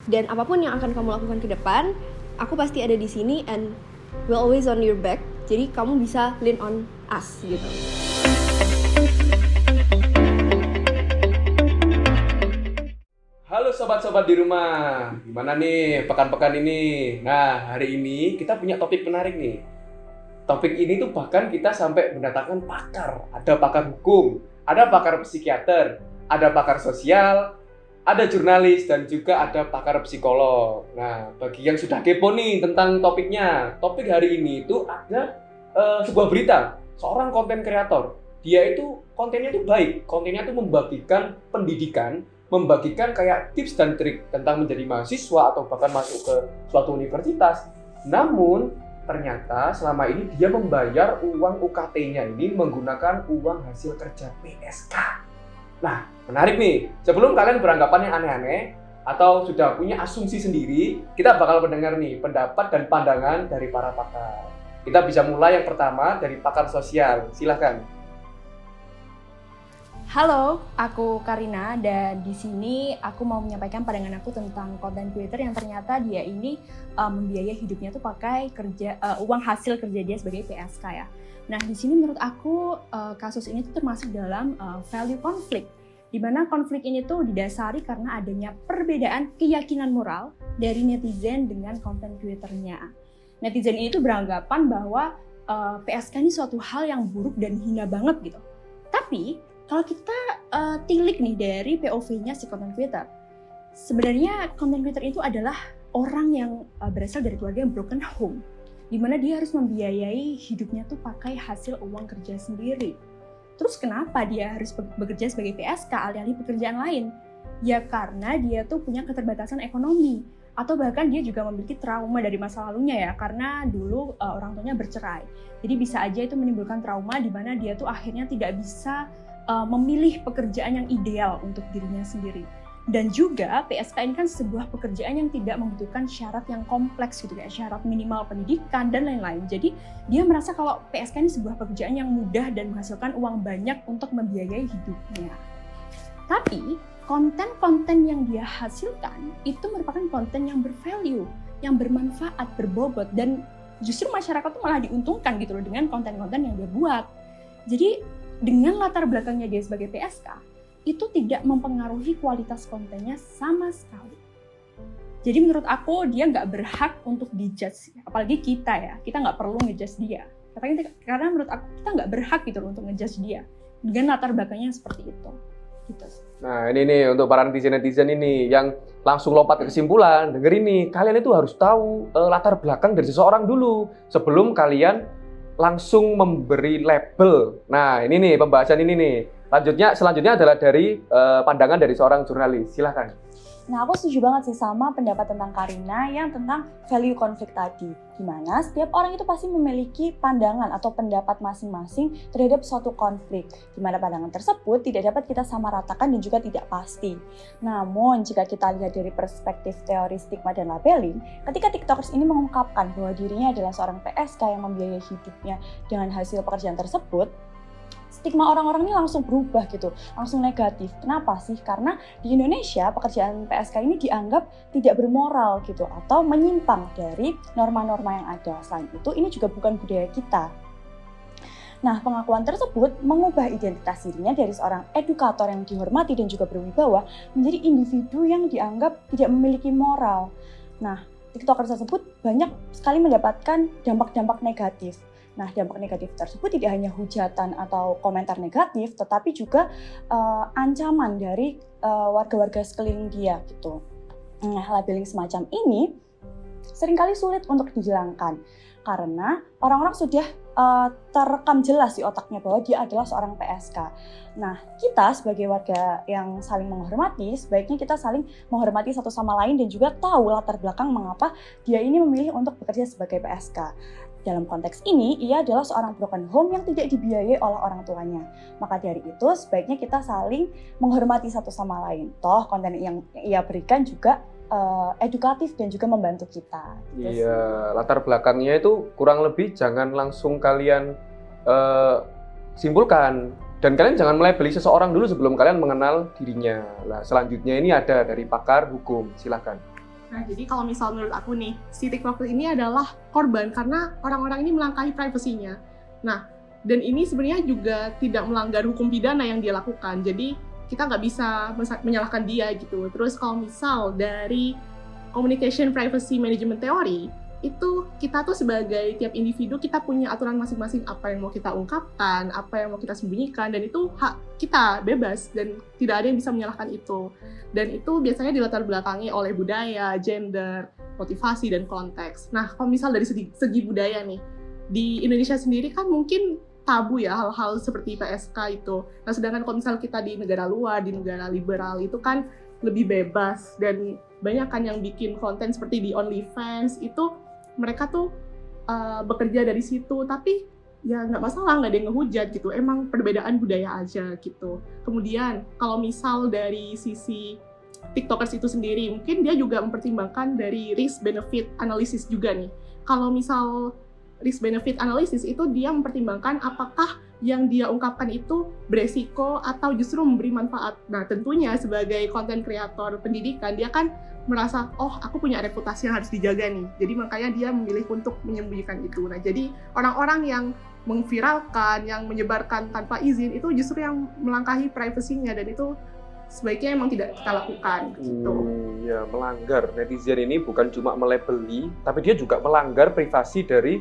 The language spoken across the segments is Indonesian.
Dan apapun yang akan kamu lakukan ke depan, aku pasti ada di sini and we'll always on your back. Jadi kamu bisa lean on us gitu. Halo sobat-sobat di rumah, gimana nih pekan-pekan ini? Nah, hari ini kita punya topik menarik nih. Topik ini tuh bahkan kita sampai mendatangkan pakar. Ada pakar hukum, ada pakar psikiater, ada pakar sosial, ada jurnalis, dan juga ada pakar psikolog. Nah, bagi yang sudah kepo nih tentang topiknya, topik hari ini itu ada sebuah berita, seorang konten kreator. Dia itu kontennya itu baik, kontennya itu membagikan pendidikan, membagikan kayak tips dan trik tentang menjadi mahasiswa atau bahkan masuk ke suatu universitas. Namun, ternyata selama ini dia membayar uang UKT-nya ini menggunakan uang hasil kerja PSK. Nah, menarik nih. Sebelum kalian beranggapan yang aneh-aneh atau sudah punya asumsi sendiri, kita bakal mendengar nih pendapat dan pandangan dari para pakar. Kita bisa mulai yang pertama dari pakar sosial. Silahkan. Halo, aku Karina dan di sini aku mau menyampaikan pandangan aku tentang konten creator yang ternyata dia ini membiayai hidupnya tuh pakai uang hasil kerja dia sebagai PSK ya. Nah, di sini menurut aku kasus ini tuh termasuk dalam value konflik, di mana konflik ini tuh didasari karena adanya perbedaan keyakinan moral dari netizen dengan konten creatornya. Netizen ini tuh beranggapan bahwa PSK ini suatu hal yang buruk dan hina banget gitu. Tapi kalau kita tilik nih dari POV-nya si content creator, sebenarnya content creator itu adalah orang yang berasal dari keluarga yang broken home, di mana dia harus membiayai hidupnya tuh pakai hasil uang kerja sendiri. Terus kenapa dia harus bekerja sebagai PSK alih-alih pekerjaan lain? Ya karena dia tuh punya keterbatasan ekonomi, atau bahkan dia juga memiliki trauma dari masa lalunya ya, karena dulu orang tuanya bercerai. Jadi bisa aja itu menimbulkan trauma di mana dia tuh akhirnya tidak bisa memilih pekerjaan yang ideal untuk dirinya sendiri. Dan juga PSK ini kan sebuah pekerjaan yang tidak membutuhkan syarat yang kompleks gitu ya, syarat minimal pendidikan dan lain-lain. Jadi dia merasa kalau PSK ini sebuah pekerjaan yang mudah dan menghasilkan uang banyak untuk membiayai hidupnya. Tapi konten-konten yang dia hasilkan itu merupakan konten yang bervalue, yang bermanfaat, berbobot, dan justru masyarakat tuh malah diuntungkan gitu loh dengan konten-konten yang dia buat. Jadi dengan latar belakangnya dia sebagai PSK, itu tidak mempengaruhi kualitas kontennya sama sekali. Jadi menurut aku dia nggak berhak untuk dijudge, apalagi kita ya, kita nggak perlu ngejudge dia. Karena menurut aku kita nggak berhak gitu loh untuk ngejudge dia dengan latar belakangnya seperti itu. Gitu. Nah ini nih untuk para netizen ini yang langsung lompat ke kesimpulan, denger ini, kalian itu harus tahu latar belakang dari seseorang dulu sebelum kalian langsung memberi label. Nah ini nih pembahasan ini nih. Selanjutnya adalah dari pandangan dari seorang jurnalis. Silahkan. Nah, aku setuju banget sih sama pendapat tentang Karina yang tentang value konflik tadi. Dimana setiap orang itu pasti memiliki pandangan atau pendapat masing-masing terhadap suatu konflik. Dimana pandangan tersebut tidak dapat kita samaratakan dan juga tidak pasti. Namun, jika kita lihat dari perspektif teori stigma dan labeling, ketika TikTokers ini mengungkapkan bahwa dirinya adalah seorang PSK yang membiayai hidupnya dengan hasil pekerjaan tersebut, stigma orang-orang ini langsung berubah gitu, langsung negatif. Kenapa sih? Karena di Indonesia pekerjaan PSK ini dianggap tidak bermoral gitu atau menyimpang dari norma-norma yang ada. Selain itu, ini juga bukan budaya kita. Nah, pengakuan tersebut mengubah identitas dirinya dari seorang edukator yang dihormati dan juga berwibawa menjadi individu yang dianggap tidak memiliki moral. Nah, TikToker tersebut banyak sekali mendapatkan dampak-dampak negatif. Nah, dampak negatif tersebut tidak hanya hujatan atau komentar negatif, tetapi juga ancaman dari warga-warga sekeliling dia gitu. Nah, labeling semacam ini seringkali sulit untuk dihilangkan karena orang-orang sudah terekam jelas di otaknya bahwa dia adalah seorang PSK. Nah, kita sebagai warga yang saling menghormati, sebaiknya kita saling menghormati satu sama lain dan juga tahu latar belakang mengapa dia ini memilih untuk bekerja sebagai PSK. Dalam konteks ini, ia adalah seorang broken home yang tidak dibiayai oleh orang tuanya. Maka dari itu, sebaiknya kita saling menghormati satu sama lain. Toh, konten yang ia berikan juga edukatif dan juga membantu kita. Iya, latar belakangnya itu kurang lebih jangan langsung kalian simpulkan. Dan kalian jangan mulai beli seseorang dulu sebelum kalian mengenal dirinya. Nah, selanjutnya ini ada dari pakar hukum. Silakan. Nah, jadi kalau misal menurut aku nih, si TikToker ini adalah korban karena orang-orang ini melangkahi privasinya. Nah, dan ini sebenarnya juga tidak melanggar hukum pidana yang dia lakukan. Jadi kita nggak bisa menyalahkan dia gitu. Terus kalau misal dari communication privacy management theory, itu kita tuh sebagai tiap individu kita punya aturan masing-masing apa yang mau kita ungkapkan, apa yang mau kita sembunyikan, dan itu hak kita bebas dan tidak ada yang bisa menyalahkan itu. Dan itu biasanya dilatar belakangi oleh budaya, gender, motivasi, dan konteks. Nah, kalau misal dari segi budaya nih, di Indonesia sendiri kan mungkin tabu ya hal-hal seperti PSK itu. Nah, sedangkan kalau misal kita di negara luar, di negara liberal itu kan lebih bebas, dan banyak kan yang bikin konten seperti di OnlyFans itu mereka tuh bekerja dari situ, tapi ya nggak masalah, nggak ada yang ngehujat gitu, emang perbedaan budaya aja gitu. Kemudian kalau misal dari sisi TikTokers itu sendiri, mungkin dia juga mempertimbangkan dari risk benefit analysis juga nih. Kalau misal risk benefit analysis itu dia mempertimbangkan apakah yang dia ungkapkan itu beresiko atau justru memberi manfaat. Nah, tentunya sebagai konten kreator pendidikan, dia kan merasa, oh aku punya reputasi yang harus dijaga nih. Jadi makanya dia memilih untuk menyembunyikan itu. Nah, jadi orang-orang yang mengviralkan, yang menyebarkan tanpa izin, itu justru yang melangkahi privasinya, dan itu sebaiknya emang tidak kita lakukan gitu. Ya, melanggar. Netizen ini bukan cuma melabeli, tapi dia juga melanggar privasi dari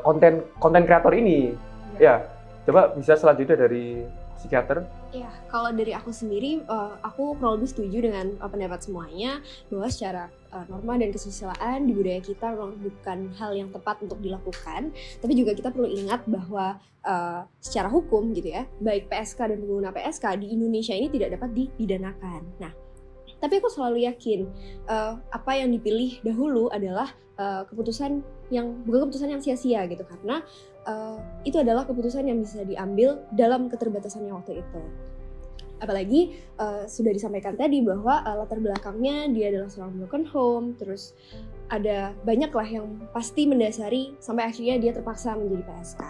konten kreator ini. Ya, coba bisa selanjutnya dari psikiater. Ya, kalau dari aku sendiri, aku kurang lebih setuju dengan pendapat semuanya bahwa secara norma dan kesusilaan di budaya kita memang bukan hal yang tepat untuk dilakukan. Tapi juga kita perlu ingat bahwa secara hukum gitu ya, baik PSK dan pengguna PSK di Indonesia ini tidak dapat dipidanakan. Nah, tapi aku selalu yakin apa yang dipilih dahulu adalah keputusan yang bukan keputusan yang sia-sia gitu, karena itu adalah keputusan yang bisa diambil dalam keterbatasannya waktu itu. Apalagi sudah disampaikan tadi bahwa latar belakangnya dia adalah seorang broken home, terus ada banyak lah yang pasti mendasari sampai akhirnya dia terpaksa menjadi PSK.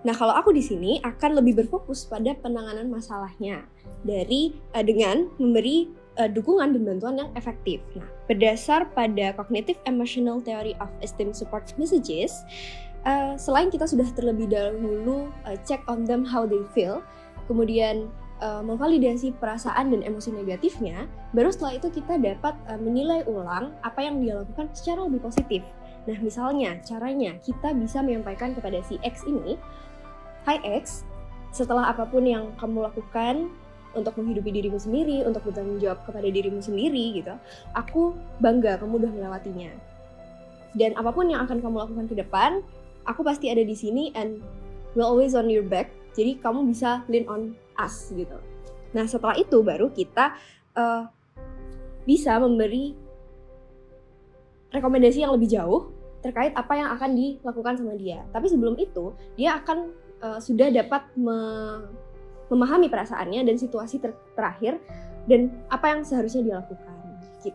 Nah, kalau aku di sini akan lebih berfokus pada penanganan masalahnya dengan memberi dukungan dan bantuan yang efektif. Nah, berdasar pada Cognitive Emotional Theory of Esteem Support Messages, selain kita sudah terlebih dahulu check on them how they feel, kemudian memvalidasi perasaan dan emosi negatifnya, baru setelah itu kita dapat menilai ulang apa yang dia lakukan secara lebih positif. Nah, misalnya caranya kita bisa menyampaikan kepada si X ini, "Hai X, setelah apapun yang kamu lakukan untuk menghidupi dirimu sendiri, untuk bertanggung jawab kepada dirimu sendiri gitu, aku bangga kamu udah melewatinya. Dan apapun yang akan kamu lakukan ke depan, aku pasti ada di sini and will always on your back. Jadi kamu bisa lean on us gitu." Nah, setelah itu baru kita bisa memberi rekomendasi yang lebih jauh terkait apa yang akan dilakukan sama dia. Tapi sebelum itu, dia akan sudah dapat memahami perasaannya dan situasi terakhir dan apa yang seharusnya dia lakukan. Gitu.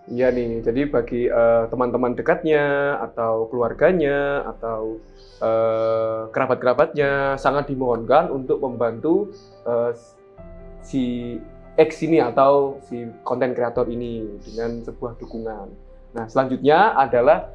Iya nih, jadi bagi teman-teman dekatnya atau keluarganya atau kerabat-kerabatnya sangat dimohonkan untuk membantu si X ini atau si konten kreator ini dengan sebuah dukungan. Nah, selanjutnya adalah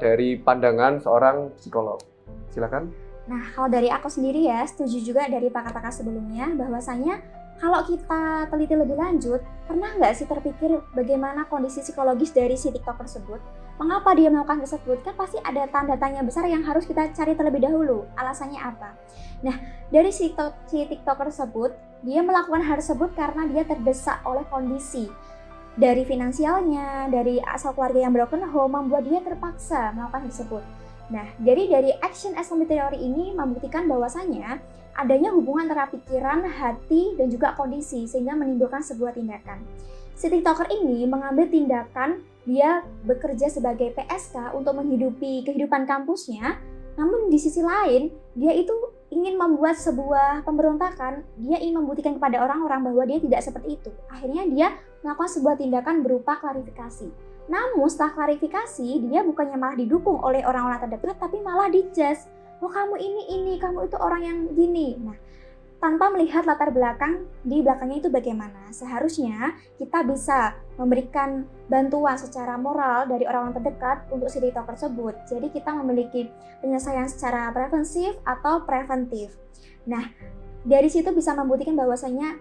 dari pandangan seorang psikolog. Silakan. Nah, kalau dari aku sendiri ya, setuju juga dari pakar-pakar sebelumnya bahwasanya kalau kita teliti lebih lanjut, pernah nggak sih terpikir bagaimana kondisi psikologis dari si TikTok tersebut? Mengapa dia melakukan tersebut? Kan pasti ada tanda tanya besar yang harus kita cari terlebih dahulu. Alasannya apa? Nah, dari si TikTok tersebut, dia melakukan hal tersebut karena dia terdesak oleh kondisi. Dari finansialnya, dari asal keluarga yang broken home, membuat dia terpaksa melakukan hal tersebut. Nah, jadi dari action as theory ini membuktikan bahwasanya adanya hubungan antara pikiran, hati, dan juga kondisi sehingga menimbulkan sebuah tindakan. Si TikToker ini mengambil tindakan, dia bekerja sebagai PSK untuk menghidupi kehidupan kampusnya, namun di sisi lain dia itu ingin membuat sebuah pemberontakan, dia ingin membuktikan kepada orang-orang bahwa dia tidak seperti itu. Akhirnya dia melakukan sebuah tindakan berupa klarifikasi. Namun setelah klarifikasi, dia bukannya malah didukung oleh orang-orang terdekat, tapi malah dijudge. Oh, kamu ini, kamu itu orang yang gini. Nah, tanpa melihat latar belakang di belakangnya itu bagaimana. Seharusnya kita bisa memberikan bantuan secara moral dari orang-orang terdekat untuk si TikTok tersebut. Jadi kita memiliki penyelesaian secara preventif atau preventif. Nah, dari situ bisa membuktikan bahwasanya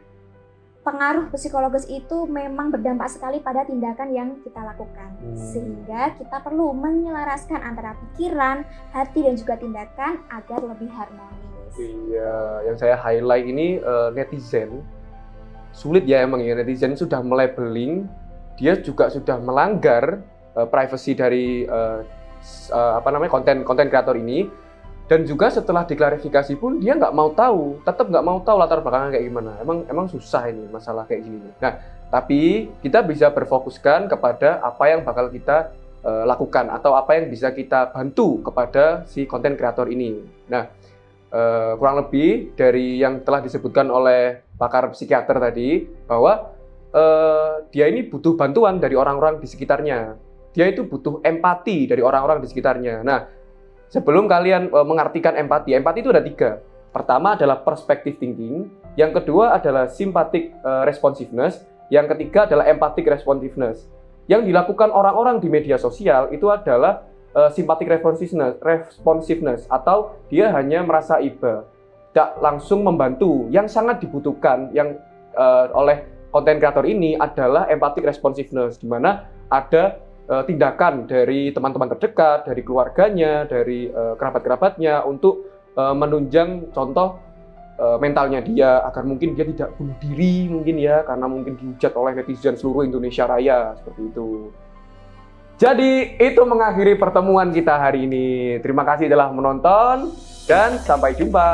pengaruh psikologis itu memang berdampak sekali pada tindakan yang kita lakukan. Sehingga kita perlu menyelaraskan antara pikiran, hati, dan juga tindakan agar lebih harmonis. Iya, yang saya highlight ini netizen sulit ya emang ya, netizen sudah melabeling, dia juga sudah melanggar privasi dari konten kreator ini, dan juga setelah diklarifikasi pun dia nggak mau tahu, tetap nggak mau tahu latar belakangnya kayak gimana. Emang susah ini masalah kayak gini. Nah, tapi kita bisa berfokuskan kepada apa yang bakal kita lakukan atau apa yang bisa kita bantu kepada si konten kreator ini. Nah, kurang lebih dari yang telah disebutkan oleh pakar psikiater tadi, bahwa dia ini butuh bantuan dari orang-orang di sekitarnya. Dia itu butuh empati dari orang-orang di sekitarnya. Nah, sebelum kalian mengartikan empati itu ada 3. Pertama adalah perspective thinking, yang kedua adalah sympathetic responsiveness, yang ketiga adalah empathic responsiveness. Yang dilakukan orang-orang di media sosial itu adalah sympathetic responsiveness, atau dia hanya merasa iba, tidak langsung membantu. Yang sangat dibutuhkan yang oleh konten kreator ini adalah empathic responsiveness, di mana ada tindakan dari teman-teman terdekat, dari keluarganya, dari kerabat-kerabatnya untuk menunjang contoh mentalnya dia, agar mungkin dia tidak bunuh diri mungkin ya, karena mungkin dihujat oleh netizen seluruh Indonesia Raya, seperti itu. Jadi itu mengakhiri pertemuan kita hari ini. Terima kasih telah menonton dan sampai jumpa.